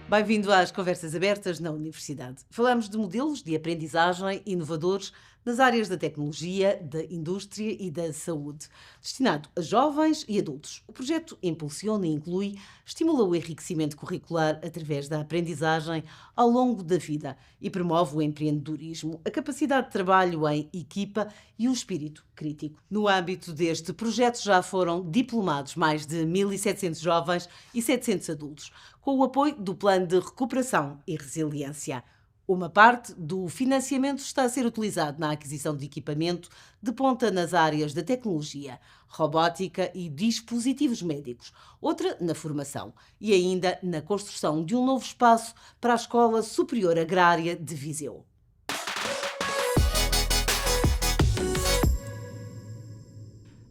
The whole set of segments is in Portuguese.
Bem-vindo às Conversas Abertas na Universidade. Falamos de modelos de aprendizagem inovadores nas áreas da tecnologia, da indústria e da saúde, destinado a jovens e adultos. O projeto impulsiona e inclui, estimula o enriquecimento curricular através da aprendizagem ao longo da vida e promove o empreendedorismo, a capacidade de trabalho em equipa e o espírito crítico. No âmbito deste projeto já foram diplomados mais de 1.700 jovens e 700 adultos, com o apoio do Plano de Recuperação e Resiliência. Uma parte do financiamento está a ser utilizado na aquisição de equipamento de ponta nas áreas da tecnologia, robótica e dispositivos médicos, outra na formação e ainda na construção de um novo espaço para a Escola Superior Agrária de Viseu.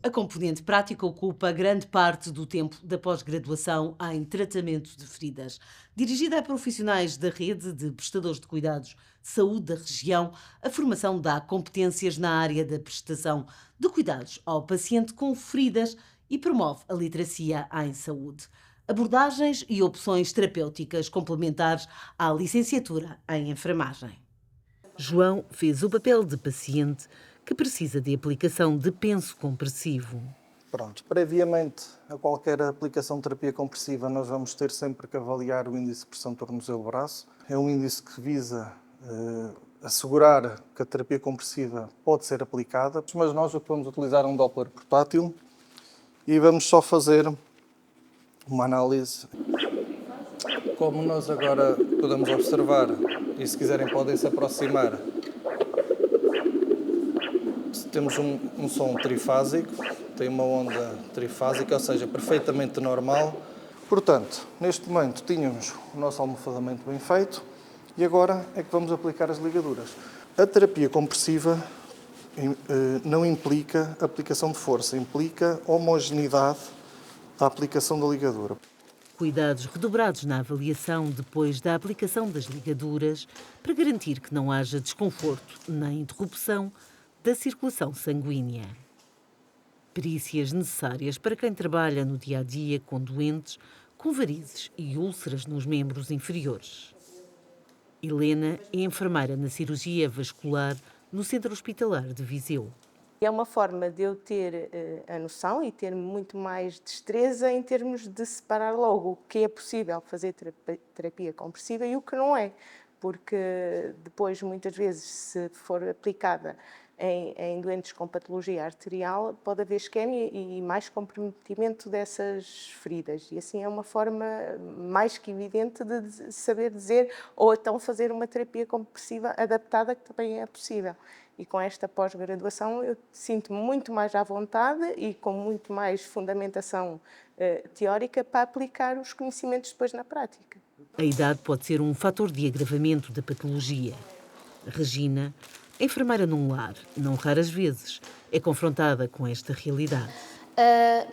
A componente prática ocupa grande parte do tempo da pós-graduação em tratamento de feridas. Dirigida a profissionais da rede de prestadores de cuidados de saúde da região, a formação dá competências na área da prestação de cuidados ao paciente com feridas e promove a literacia em saúde. Abordagens e opções terapêuticas complementares à licenciatura em enfermagem. João fez o papel de paciente que precisa de aplicação de penso compressivo. Pronto, previamente a qualquer aplicação de terapia compressiva nós vamos ter sempre que avaliar o índice de pressão tornozelo-braço. É um índice que visa assegurar que a terapia compressiva pode ser aplicada, mas nós o que vamos utilizar é um Doppler portátil e vamos só fazer uma análise. Como nós agora podemos observar, e se quiserem podem se aproximar, temos um som trifásico, tem uma onda trifásica, ou seja, perfeitamente normal. Portanto, neste momento tínhamos o nosso almofadamento bem feito e agora é que vamos aplicar as ligaduras. A terapia compressiva não implica aplicação de força, implica homogeneidade da aplicação da ligadura. Cuidados redobrados na avaliação depois da aplicação das ligaduras para garantir que não haja desconforto nem interrupção da circulação sanguínea. Perícias necessárias para quem trabalha no dia-a-dia com doentes com varizes e úlceras nos membros inferiores. Helena é enfermeira na cirurgia vascular no Centro Hospitalar de Viseu. É uma forma de eu ter a noção e ter muito mais destreza em termos de separar logo o que é possível fazer terapia compressiva e o que não é, porque depois, muitas vezes, se for aplicada em doentes com patologia arterial, pode haver isquemia e mais comprometimento dessas feridas. E assim é uma forma mais que evidente de saber dizer ou então fazer uma terapia compressiva adaptada, que também é possível. E com esta pós-graduação eu sinto-me muito mais à vontade e com muito mais fundamentação teórica para aplicar os conhecimentos depois na prática. A idade pode ser um fator de agravamento da patologia. Regina, enfermeira num lar, não raras vezes, é confrontada com esta realidade.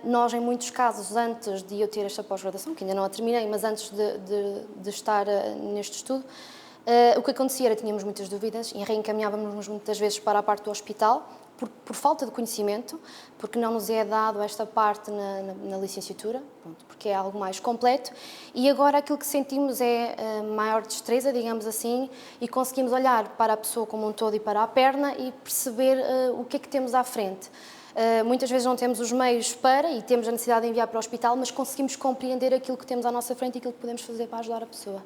Nós, em muitos casos, antes de eu ter esta pós-graduação, que ainda não a terminei, mas antes de estar neste estudo, o que acontecia era que tínhamos muitas dúvidas e reencaminhávamos muitas vezes para a parte do hospital por falta de conhecimento, porque não nos é dado esta parte na licenciatura, porque é algo mais completo, e agora aquilo que sentimos é maior destreza, digamos assim, e conseguimos olhar para a pessoa como um todo e para a perna e perceber o que é que temos à frente. Muitas vezes não temos os meios para e temos a necessidade de enviar para o hospital, mas conseguimos compreender aquilo que temos à nossa frente e aquilo que podemos fazer para ajudar a pessoa.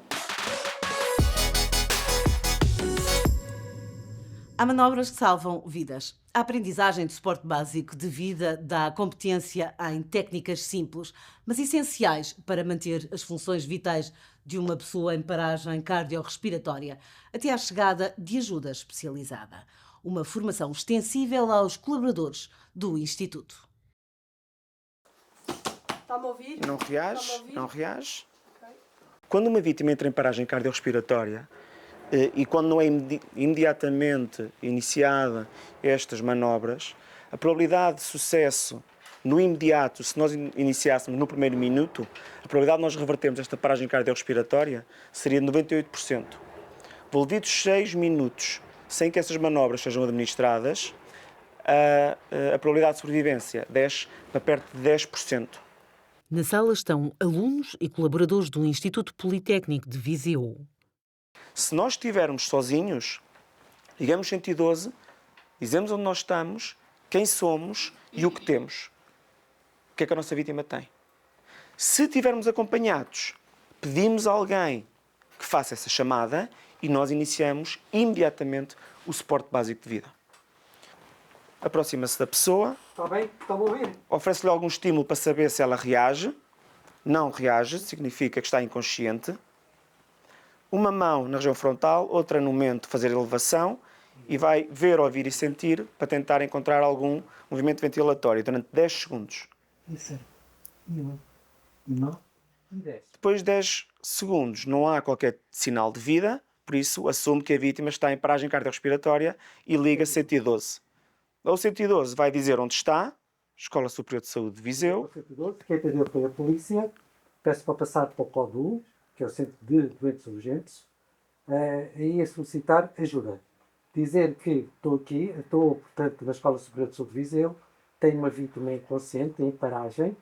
Há manobras que salvam vidas. A aprendizagem de suporte básico de vida dá competência em técnicas simples, mas essenciais para manter as funções vitais de uma pessoa em paragem cardiorrespiratória, até à chegada de ajuda especializada. Uma formação extensível aos colaboradores do Instituto. Está-me a ouvir? Não reage, não reage. Okay. Quando uma vítima entra em paragem cardiorrespiratória, e quando não é imediatamente iniciada estas manobras, a probabilidade de sucesso no imediato, se nós iniciássemos no primeiro minuto, a probabilidade de nós revertermos esta paragem cardiorrespiratória seria de 98%. Envolvidos 6 minutos sem que essas manobras sejam administradas, a probabilidade de sobrevivência desce para perto de 10%. Na sala estão alunos e colaboradores do Instituto Politécnico de Viseu. Se nós estivermos sozinhos, ligamos 112, dizemos onde nós estamos, quem somos e o que temos. O que é que a nossa vítima tem? Se estivermos acompanhados, pedimos a alguém que faça essa chamada e nós iniciamos imediatamente o suporte básico de vida. Aproxima-se da pessoa, Está bem? Está-me a ouvir? oferece-lhe algum estímulo para saber se ela reage. Não reage, significa que está inconsciente. Uma mão na região frontal, outra no momento de fazer elevação e vai ver, ouvir e sentir para tentar encontrar algum movimento ventilatório durante 10 segundos. Isso. Não. 10. Depois de 10 segundos não há qualquer sinal de vida, por isso assume que a vítima está em paragem cardiorrespiratória e liga 112. O 112 vai dizer onde está, Escola Superior de Saúde de Viseu. Quem atendeu foi a polícia. Peço para passar para o CODU, que é o Centro de Doentes Urgentes, e a solicitar ajuda. Dizer que estou, portanto, na Escola Superior de Saúde de Viseu, tenho uma vítima inconsciente, em paragem,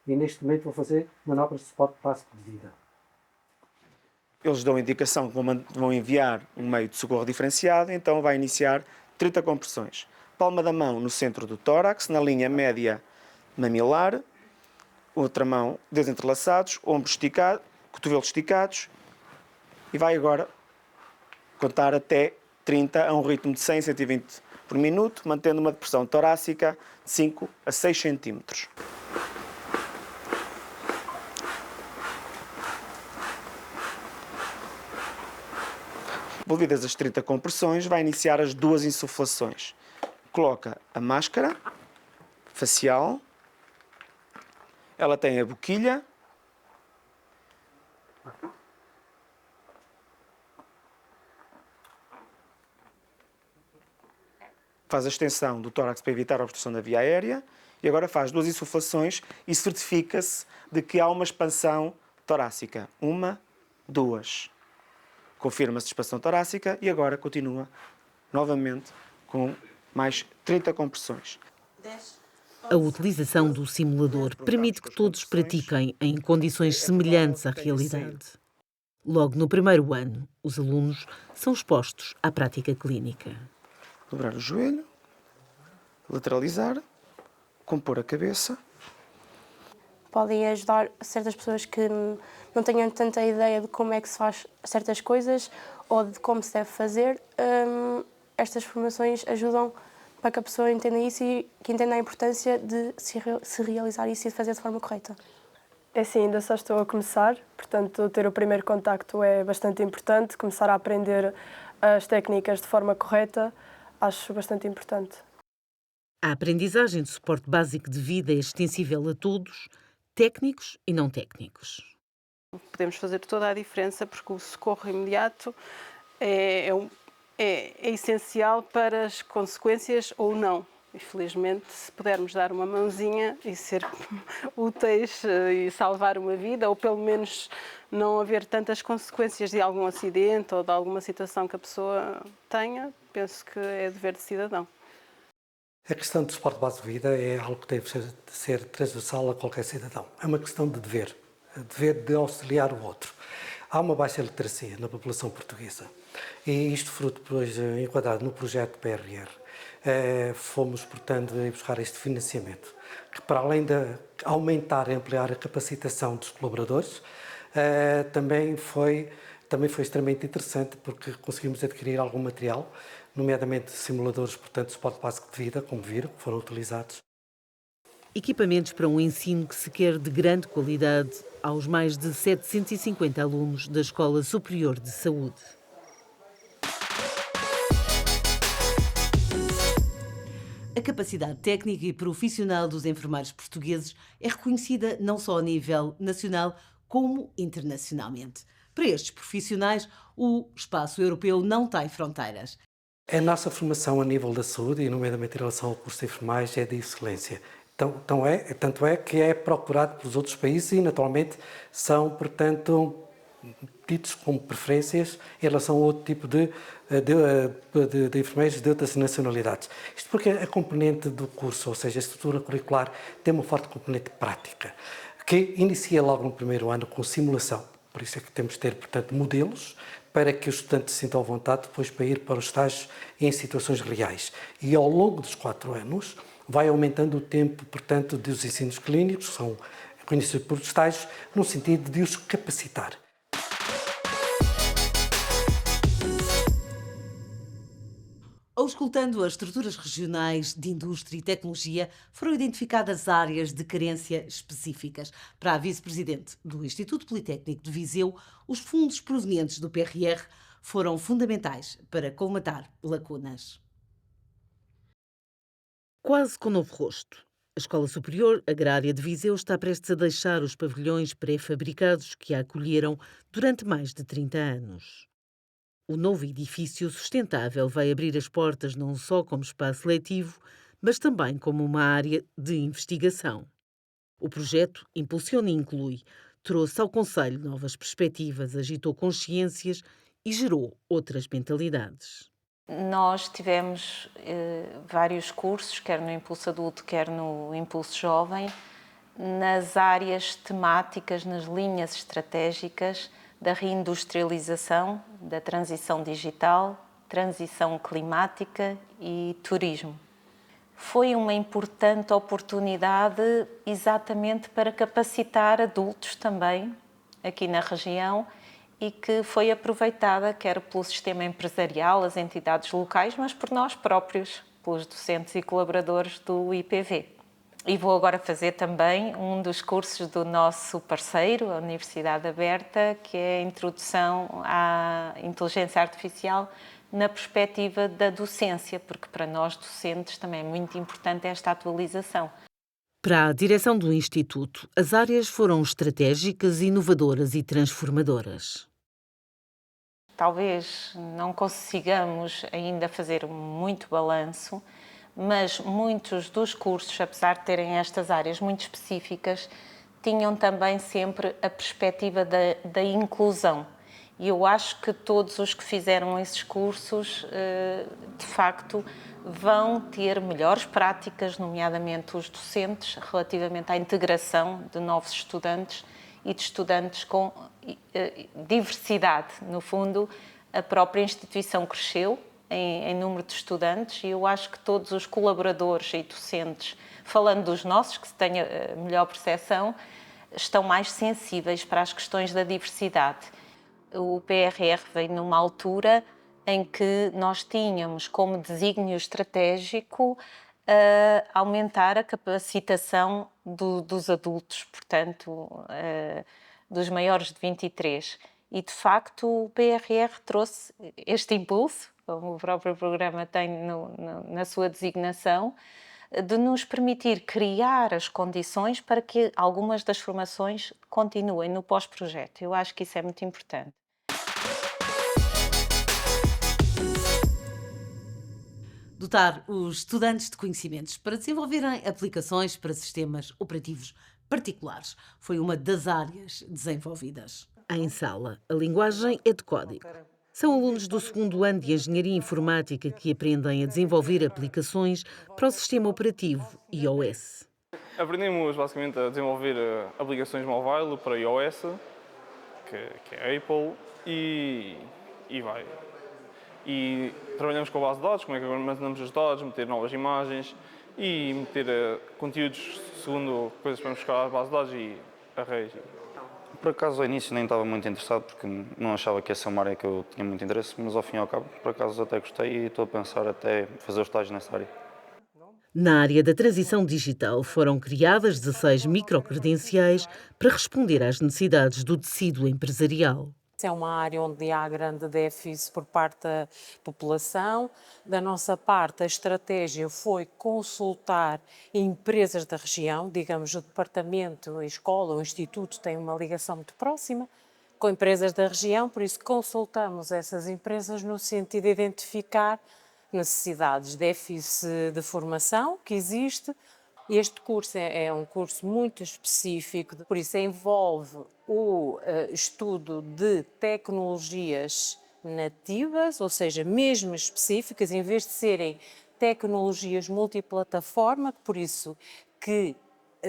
e neste momento vou fazer manobras de suporte básico de vida. Eles dão a indicação que vão enviar um meio de socorro diferenciado, então vai iniciar 30 compressões. Palma da mão no centro do tórax, na linha média mamilar, outra mão, dedos entrelaçados, ombros esticados, cotovelos esticados, e vai agora contar até 30 a um ritmo de 100, 120 por minuto, mantendo uma depressão torácica de 5 a 6 centímetros. Envolvidas as 30 compressões, vai iniciar as 2 insuflações. Coloca a máscara facial, ela tem a boquilha, faz a extensão do tórax para evitar a obstrução da via aérea e agora faz 2 insuflações e certifica-se de que há uma expansão torácica. 1, 2. Confirma-se a expansão torácica e agora continua novamente com mais 30 compressões. A utilização do simulador permite que todos pratiquem em condições semelhantes à realidade. Logo no primeiro ano, os alunos são expostos à prática clínica. Dobrar o joelho, lateralizar, compor a cabeça. Podem ajudar certas pessoas que não tenham tanta ideia de como é que se faz certas coisas ou de como se deve fazer. Estas formações ajudam para que a pessoa entenda isso e que entenda a importância de se realizar isso e de fazer de forma correta. É assim, ainda só estou a começar, portanto, ter o primeiro contacto é bastante importante, começar a aprender as técnicas de forma correta, acho bastante importante. A aprendizagem de suporte básico de vida é extensível a todos, técnicos e não técnicos. Podemos fazer toda a diferença porque o socorro imediato é essencial para as consequências ou não. E, felizmente, se pudermos dar uma mãozinha e ser úteis e salvar uma vida, ou pelo menos não haver tantas consequências de algum acidente ou de alguma situação que a pessoa tenha, penso que é dever de cidadão. A questão do suporte básico de vida é algo que deve ser transversal a qualquer cidadão. É uma questão de dever de auxiliar o outro. Há uma baixa literacia na população portuguesa e isto fruto depois enquadrado no projeto PRR. Fomos, portanto, a buscar este financiamento, que para além de aumentar e ampliar a capacitação dos colaboradores, também foi extremamente interessante porque conseguimos adquirir algum material, nomeadamente simuladores, portanto, de suporte básico de vida, como viram, que foram utilizados. Equipamentos para um ensino que se quer de grande qualidade aos mais de 750 alunos da Escola Superior de Saúde. A capacidade técnica e profissional dos enfermeiros portugueses é reconhecida não só a nível nacional, como internacionalmente. Para estes profissionais, o espaço europeu não tem fronteiras. A nossa formação a nível da saúde, e nomeadamente em relação ao curso de enfermagem, é de excelência. Tanto é que é procurado pelos outros países e, naturalmente, são, portanto, tidos como preferências em relação a outro tipo de enfermeiros de outras nacionalidades. Isto porque a componente do curso, ou seja, a estrutura curricular, tem uma forte componente prática, que inicia logo no primeiro ano com simulação. Por isso é que temos de ter, portanto, modelos para que os estudantes se sintam à vontade depois para ir para os estágios em situações reais. E ao longo dos 4 anos vai aumentando o tempo, portanto, dos ensinos clínicos, que são conhecidos por estágios, no sentido de os capacitar. Auscultando as estruturas regionais de indústria e tecnologia, foram identificadas áreas de carência específicas. Para a vice-presidente do Instituto Politécnico de Viseu, os fundos provenientes do PRR foram fundamentais para colmatar lacunas. Quase com novo rosto. A Escola Superior Agrária de Viseu está prestes a deixar os pavilhões pré-fabricados que a acolheram durante mais de 30 anos. O novo edifício sustentável vai abrir as portas não só como espaço letivo, mas também como uma área de investigação. O projeto Impulsiona e Inclui trouxe ao Conselho novas perspectivas, agitou consciências e gerou outras mentalidades. Nós tivemos vários cursos, quer no Impulso Adulto, quer no Impulso Jovem, nas áreas temáticas, nas linhas estratégicas da reindustrialização, da transição digital, transição climática e turismo. Foi uma importante oportunidade exatamente para capacitar adultos também aqui na região e que foi aproveitada quer pelo sistema empresarial, as entidades locais, mas por nós próprios, pelos docentes e colaboradores do IPV. E vou agora fazer também um dos cursos do nosso parceiro, a Universidade Aberta, que é a Introdução à Inteligência Artificial na perspectiva da docência, porque para nós docentes também é muito importante esta atualização. Para a direção do Instituto, as áreas foram estratégicas, inovadoras e transformadoras. Talvez não consigamos ainda fazer muito balanço, mas muitos dos cursos, apesar de terem estas áreas muito específicas, tinham também sempre a perspectiva da inclusão. E eu acho que todos os que fizeram esses cursos, de facto, vão ter melhores práticas, nomeadamente os docentes, relativamente à integração de novos estudantes e de estudantes com diversidade. No fundo, a própria instituição cresceu em número de estudantes e eu acho que todos os colaboradores e docentes, falando dos nossos, que se tenha melhor percepção, estão mais sensíveis para as questões da diversidade. O PRR veio numa altura em que nós tínhamos como desígnio estratégico aumentar a capacitação dos adultos, portanto, dos maiores de 23. E, de facto, o PRR trouxe este impulso, como o próprio programa tem na sua designação, de nos permitir criar as condições para que algumas das formações continuem no pós-projeto. Eu acho que isso é muito importante. Dotar os estudantes de conhecimentos para desenvolverem aplicações para sistemas operativos particulares foi uma das áreas desenvolvidas. Em sala, a linguagem é de código. São alunos do 2º ano de Engenharia Informática que aprendem a desenvolver aplicações para o sistema operativo iOS. Aprendemos basicamente a desenvolver aplicações mobile para iOS, que é Apple, e vai. E trabalhamos com a base de dados, como é que armazenamos os dados, meter novas imagens e meter conteúdos segundo coisas para buscar à base de dados e arrays. Por acaso, ao início nem estava muito interessado porque não achava que essa é uma área que eu tinha muito interesse, mas ao fim e ao cabo, por acaso até gostei e estou a pensar até fazer o estágio nessa área. Na área da transição digital foram criadas 16 microcredenciais para responder às necessidades do tecido empresarial. É uma área onde há grande déficit por parte da população. Da nossa parte, a estratégia foi consultar empresas da região, digamos, o departamento, a escola, o instituto tem uma ligação muito próxima com empresas da região, por isso consultamos essas empresas no sentido de identificar necessidades, déficit de formação que existe. Este curso é um curso muito específico, por isso envolve o estudo de tecnologias nativas, ou seja, mesmo específicas, em vez de serem tecnologias multiplataforma, por isso que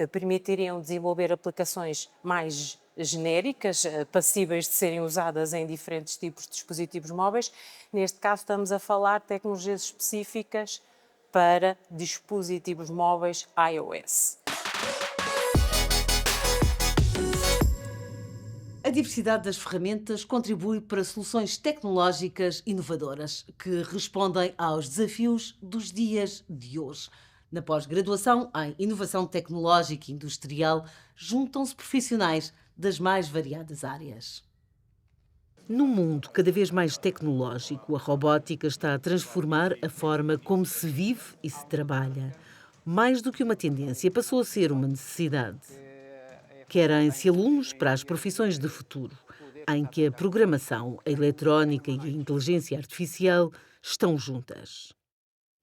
permitiriam desenvolver aplicações mais genéricas, passíveis de serem usadas em diferentes tipos de dispositivos móveis. Neste caso, estamos a falar de tecnologias específicas para dispositivos móveis iOS. A diversidade das ferramentas contribui para soluções tecnológicas inovadoras que respondem aos desafios dos dias de hoje. Na pós-graduação em Inovação Tecnológica e Industrial, juntam-se profissionais das mais variadas áreas. Num mundo cada vez mais tecnológico, a robótica está a transformar a forma como se vive e se trabalha. Mais do que uma tendência, passou a ser uma necessidade. Querem-se alunos para as profissões de futuro, em que a programação, a eletrónica e a inteligência artificial estão juntas.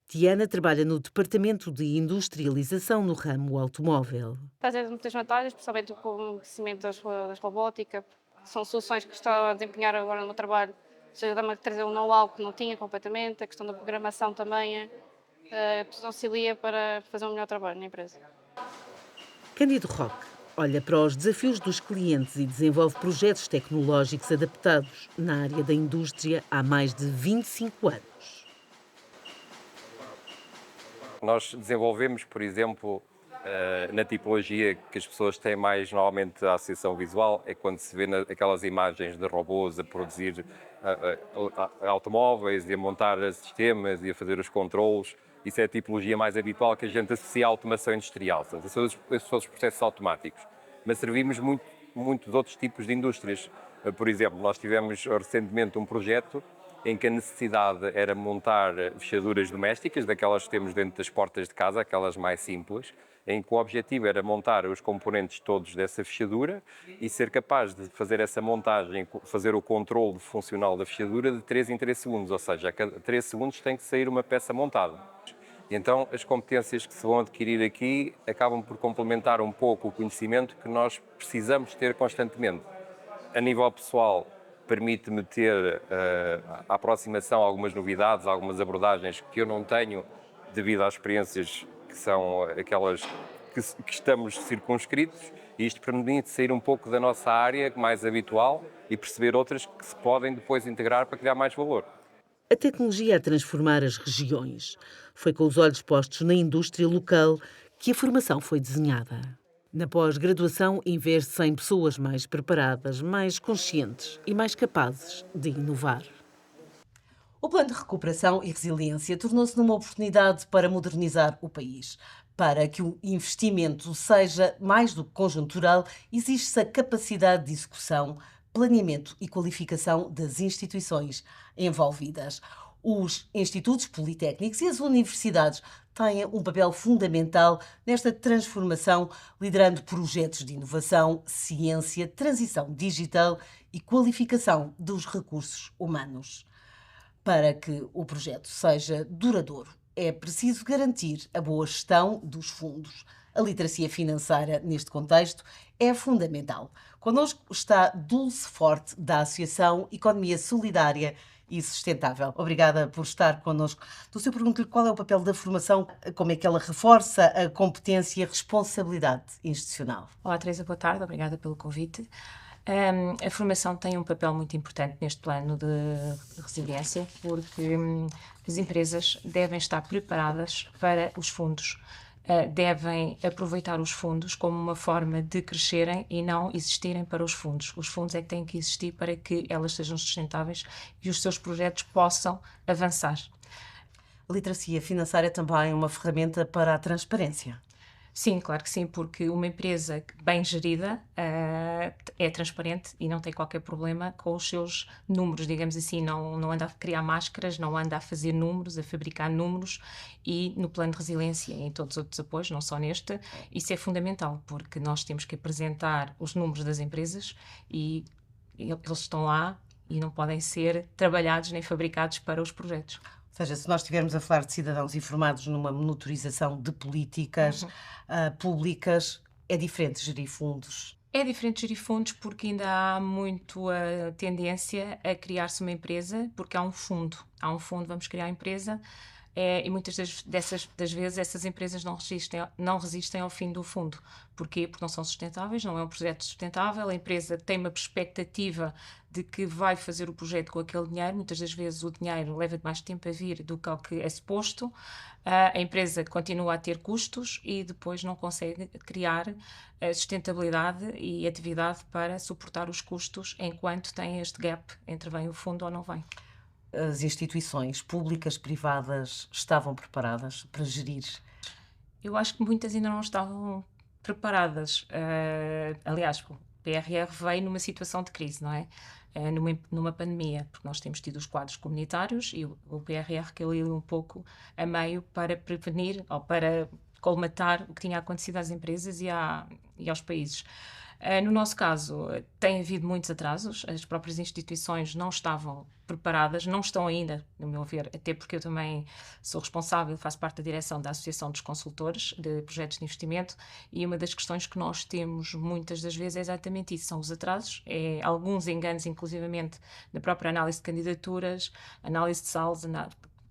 Tiana trabalha no Departamento de Industrialização no ramo automóvel. Fazer muitas vantagens, principalmente com o conhecimento das robótica. São soluções que estou a desempenhar agora no meu trabalho. Ou seja, dá-me a trazer um know-how que não tinha completamente. A questão da programação também tudo auxilia para fazer um melhor trabalho na empresa. Cândido Roque olha para os desafios dos clientes e desenvolve projetos tecnológicos adaptados na área da indústria há mais de 25 anos. Nós desenvolvemos, por exemplo, na tipologia que as pessoas têm mais normalmente a associação visual, é quando se vê aquelas imagens de robôs a produzir automóveis e a montar sistemas e a fazer os controlos. Isso é a tipologia mais habitual que a gente associa à automação industrial. Portanto, esses são os processos automáticos. Mas servimos muitos outros tipos de indústrias. Por exemplo, nós tivemos recentemente um projeto em que a necessidade era montar fechaduras domésticas, daquelas que temos dentro das portas de casa, aquelas mais simples, em que o objetivo era montar os componentes todos dessa fechadura e ser capaz de fazer essa montagem, fazer o controle funcional da fechadura de 3 em 3 segundos, ou seja, a cada 3 segundos tem que sair uma peça montada. E então as competências que se vão adquirir aqui acabam por complementar um pouco o conhecimento que nós precisamos ter constantemente. A nível pessoal, permite-me ter a aproximação a algumas novidades, algumas abordagens que eu não tenho devido às experiências que são aquelas que estamos circunscritos, e isto permite sair um pouco da nossa área mais habitual e perceber outras que se podem depois integrar para criar mais valor. A tecnologia a transformar as regiões. Foi com os olhos postos na indústria local que a formação foi desenhada. Na pós-graduação, investe-se em pessoas mais preparadas, mais conscientes e mais capazes de inovar. O Plano de Recuperação e Resiliência tornou-se numa oportunidade para modernizar o país. Para que o investimento seja mais do que conjuntural, exige-se a capacidade de execução, planeamento e qualificação das instituições envolvidas. Os institutos politécnicos e as universidades têm um papel fundamental nesta transformação, liderando projetos de inovação, ciência, transição digital e qualificação dos recursos humanos. Para que o projeto seja duradouro, é preciso garantir a boa gestão dos fundos. A literacia financeira, neste contexto, é fundamental. Connosco está Dulce Forte, da Associação Economia Solidária e Sustentável. Obrigada por estar connosco. Dulce, eu pergunto-lhe qual é o papel da formação, como é que ela reforça a competência e a responsabilidade institucional. Olá, Teresa, boa tarde. Obrigada pelo convite. A formação tem um papel muito importante neste plano de resiliência, porque as empresas devem estar preparadas para os fundos. Devem aproveitar os fundos como uma forma de crescerem e não existirem para os fundos. Os fundos é que têm que existir para que elas sejam sustentáveis e os seus projetos possam avançar. A literacia financeira é também uma ferramenta para a transparência. Sim, claro que sim, porque uma empresa bem gerida é transparente e não tem qualquer problema com os seus números, digamos assim, não anda a criar máscaras, não anda a fazer números, a fabricar números, e no plano de resiliência e em todos os outros apoios, não só neste, isso é fundamental, porque nós temos que apresentar os números das empresas e eles estão lá e não podem ser trabalhados nem fabricados para os projetos. Ou seja, se nós estivermos a falar de cidadãos informados numa monitorização de políticas públicas, é diferente gerir fundos? É diferente gerir fundos porque ainda há muito a tendência a criar-se uma empresa, porque há um fundo, vamos criar a empresa, e muitas das vezes essas empresas não resistem ao fim do fundo. Porquê? Porque não são sustentáveis, não é um projeto sustentável, a empresa tem uma perspectiva de que vai fazer o projeto com aquele dinheiro, muitas das vezes o dinheiro leva mais tempo a vir do que ao que é suposto, a empresa continua a ter custos e depois não consegue criar sustentabilidade e atividade para suportar os custos enquanto tem este gap entre vem o fundo ou não vem. As instituições públicas, privadas, estavam preparadas para gerir? Eu acho que muitas ainda não estavam preparadas. Aliás, o PRR veio numa situação de crise, não é? Numa pandemia, porque nós temos tido os quadros comunitários e o PRR caiu um pouco a meio para prevenir ou para colmatar o que tinha acontecido às empresas e aos países. No nosso caso, tem havido muitos atrasos, as próprias instituições não estavam preparadas, não estão ainda, no meu ver, até porque eu também sou responsável, faço parte da direção da Associação dos Consultores de Projetos de Investimento, e uma das questões que nós temos muitas das vezes é exatamente isso, são os atrasos, alguns enganos inclusivamente na própria análise de candidaturas, análise de salas,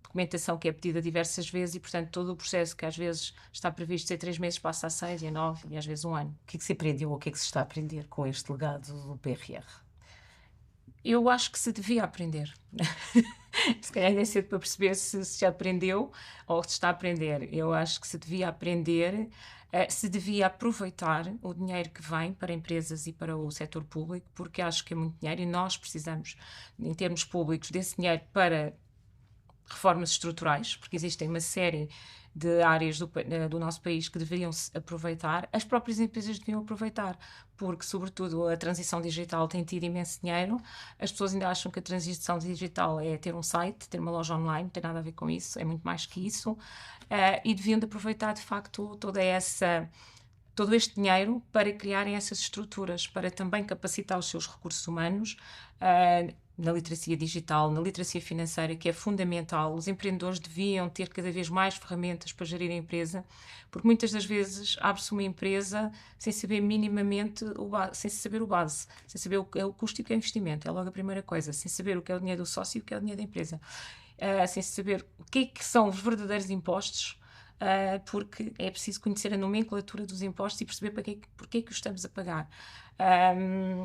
documentação que é pedida diversas vezes e, portanto, todo o processo que às vezes está previsto ser 3 meses passa a 6 e a 9 e às vezes 1 ano. O que é que se aprendeu ou o que é que se está a aprender com este legado do PRR? Eu acho que se devia aprender. Se calhar ainda é cedo para perceber se já aprendeu ou se está a aprender. Eu acho que se devia aprender, se devia aproveitar o dinheiro que vem para empresas e para o setor público, porque acho que é muito dinheiro e nós precisamos, em termos públicos, desse dinheiro para reformas estruturais, porque existem uma série de áreas do nosso país que deveriam se aproveitar, as próprias empresas deviam aproveitar, porque, sobretudo, a transição digital tem tido imenso dinheiro, as pessoas ainda acham que a transição digital é ter um site, ter uma loja online, não tem nada a ver com isso, é muito mais que isso, e deviam de aproveitar, de facto, todo este dinheiro para criarem essas estruturas, para também capacitar os seus recursos humanos, na literacia digital, na literacia financeira, que é fundamental. Os empreendedores deviam ter cada vez mais ferramentas para gerir a empresa, porque muitas das vezes abre-se uma empresa sem saber minimamente, sem saber o base, sem saber o que é o custo e o que é o investimento, é logo a primeira coisa, sem saber o que é o dinheiro do sócio e o que é o dinheiro da empresa, sem saber o que é que são os verdadeiros impostos, porque é preciso conhecer a nomenclatura dos impostos e perceber porque é que os estamos a pagar.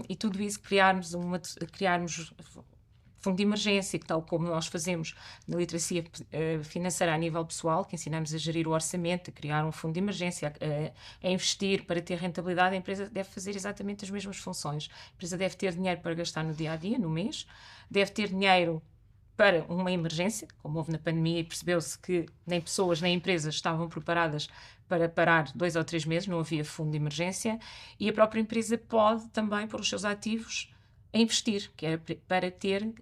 E tudo isso, criarmos fundo de emergência, tal como nós fazemos na literacia financeira a nível pessoal, que ensinamos a gerir o orçamento, a criar um fundo de emergência, a investir para ter rentabilidade, a empresa deve fazer exatamente as mesmas funções. A empresa deve ter dinheiro para gastar no dia-a-dia, no mês, deve ter dinheiro para uma emergência, como houve na pandemia, e percebeu-se que nem pessoas nem empresas estavam preparadas para parar 2 ou 3 meses, não havia fundo de emergência, e a própria empresa pode também pôr os seus ativos a investir, que é para ter,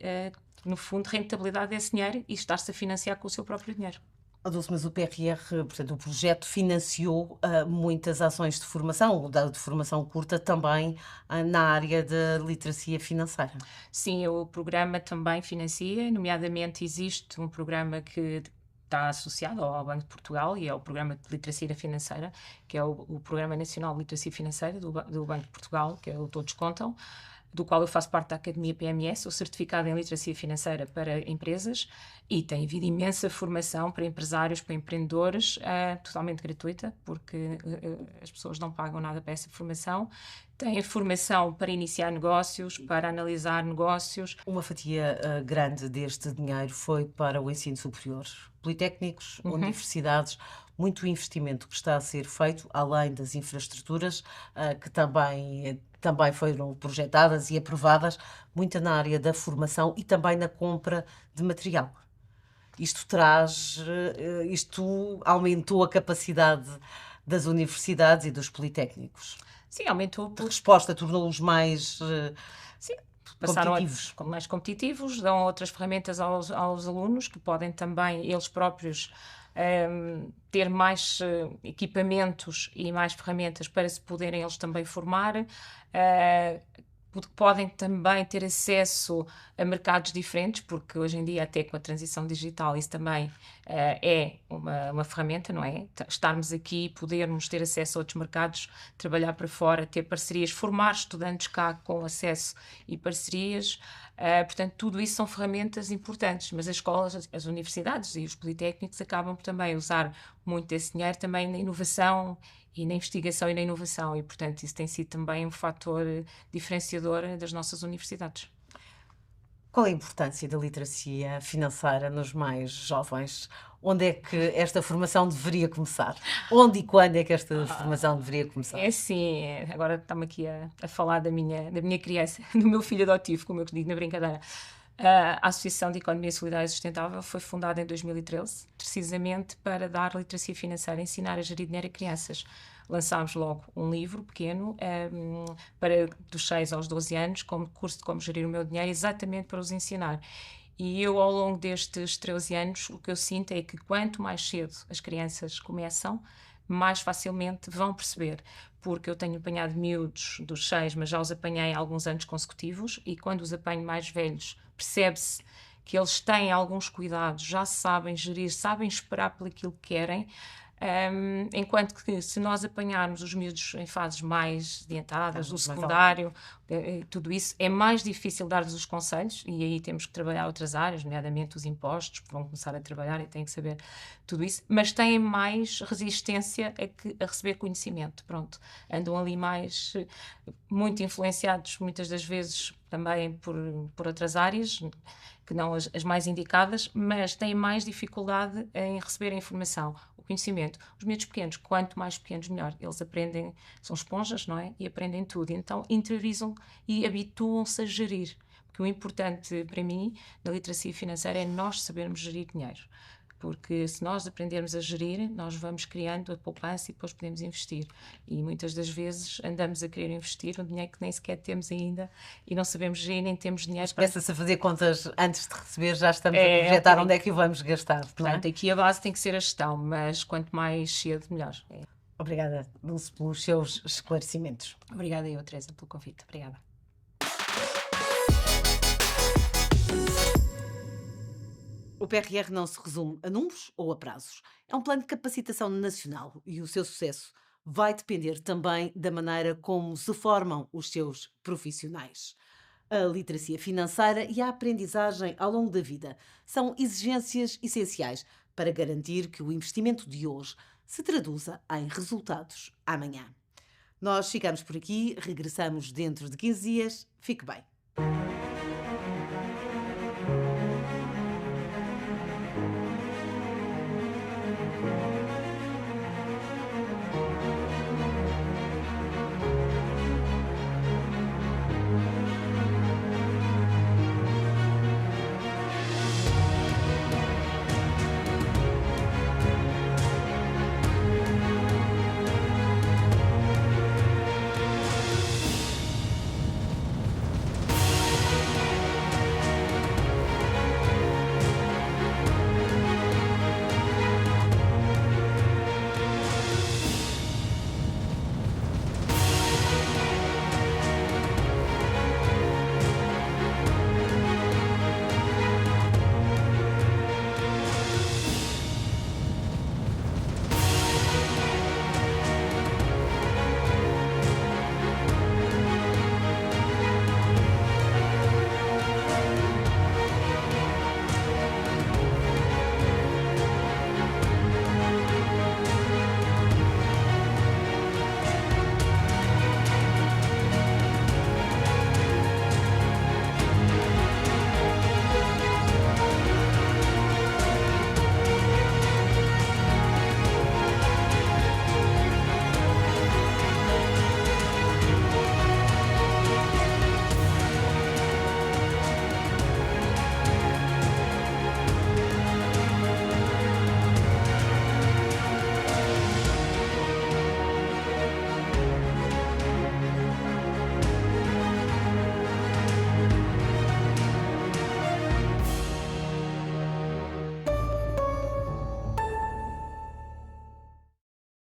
no fundo, rentabilidade desse dinheiro e estar-se a financiar com o seu próprio dinheiro. Dulce, mas o PRR, portanto, o projeto financiou muitas ações de formação, de formação curta também na área da literacia financeira. Sim, o programa também financia, nomeadamente existe um programa que está associado ao Banco de Portugal e é o Programa de Literacia Financeira, que é o Programa Nacional de Literacia Financeira do Banco de Portugal, que é o Todos Contam, do qual eu faço parte da Academia PMS, sou certificada em literacia financeira para empresas e tem havido imensa formação para empresários, para empreendedores, totalmente gratuita, porque as pessoas não pagam nada para essa formação. Tem formação para iniciar negócios, para analisar negócios. Uma fatia grande deste dinheiro foi para o ensino superior, politécnicos, universidades, muito investimento que está a ser feito, além das infraestruturas, que também foram projetadas e aprovadas, muito na área da formação e também na compra de material. Isto aumentou a capacidade das universidades e dos politécnicos. Sim, aumentou. De resposta, tornou-os mais passaram competitivos. Mais competitivos, dão outras ferramentas aos alunos que podem também, eles próprios, ter mais equipamentos e mais ferramentas para se poderem eles também formar. podem também ter acesso a mercados diferentes, porque hoje em dia, até com a transição digital, isso também é uma ferramenta, não é? Estarmos aqui, podermos ter acesso a outros mercados, trabalhar para fora, ter parcerias, formar estudantes cá com acesso e parcerias. Portanto, tudo isso são ferramentas importantes, mas as escolas, as universidades e os politécnicos acabam por também usar muito desse dinheiro também na inovação e na investigação e na inovação, e portanto isso tem sido também um fator diferenciador das nossas universidades. Qual é a importância da literacia financeira nos mais jovens? Onde é que esta formação deveria começar? Onde e quando é que esta formação deveria começar? É assim, agora estamos aqui a falar da minha criança, do meu filho adotivo, como eu digo na brincadeira. A Associação de Economia Solidária e Sustentável foi fundada em 2013, precisamente para dar literacia financeira, ensinar a gerir dinheiro a crianças. Lançámos logo um livro pequeno para dos 6 aos 12 anos, como curso de como gerir o meu dinheiro, exatamente para os ensinar. E eu, ao longo destes 13 anos, o que eu sinto é que quanto mais cedo as crianças começam, mais facilmente vão perceber, porque eu tenho apanhado miúdos dos 6, mas já os apanhei há alguns anos consecutivos, e quando os apanho mais velhos, percebe-se que eles têm alguns cuidados, já sabem gerir, sabem esperar por aquilo que querem, enquanto que se nós apanharmos os miúdos em fases mais adiantadas, do secundário, tudo isso, é mais difícil dar-lhes os conselhos, e aí temos que trabalhar outras áreas, nomeadamente os impostos, que vão começar a trabalhar e têm que saber tudo isso, mas têm mais resistência a receber conhecimento, pronto, andam ali mais, muito influenciados, muitas das vezes também por outras áreas, que não as mais indicadas, mas têm mais dificuldade em receber a informação, o conhecimento. Os miúdos pequenos, quanto mais pequenos, melhor. Eles aprendem, são esponjas, não é? E aprendem tudo. Então, interiorizam e habituam-se a gerir. Porque o importante para mim, na literacia financeira, é nós sabermos gerir dinheiro. Porque se nós aprendermos a gerir, nós vamos criando a poupança e depois podemos investir. E muitas das vezes andamos a querer investir um dinheiro que nem sequer temos ainda e não sabemos gerir, nem temos dinheiro para... Começa-se a fazer contas antes de receber, já estamos a projetar onde é que o vamos gastar. Portanto, aqui a base tem que ser a gestão, mas quanto mais cedo, melhor. Obrigada, Dulce, pelos seus esclarecimentos. Obrigada eu, Teresa, pelo convite. Obrigada. O PRR não se resume a números ou a prazos. É um plano de capacitação nacional e o seu sucesso vai depender também da maneira como se formam os seus profissionais. A literacia financeira e a aprendizagem ao longo da vida são exigências essenciais para garantir que o investimento de hoje se traduza em resultados amanhã. Nós ficamos por aqui, regressamos dentro de 15 dias. Fique bem.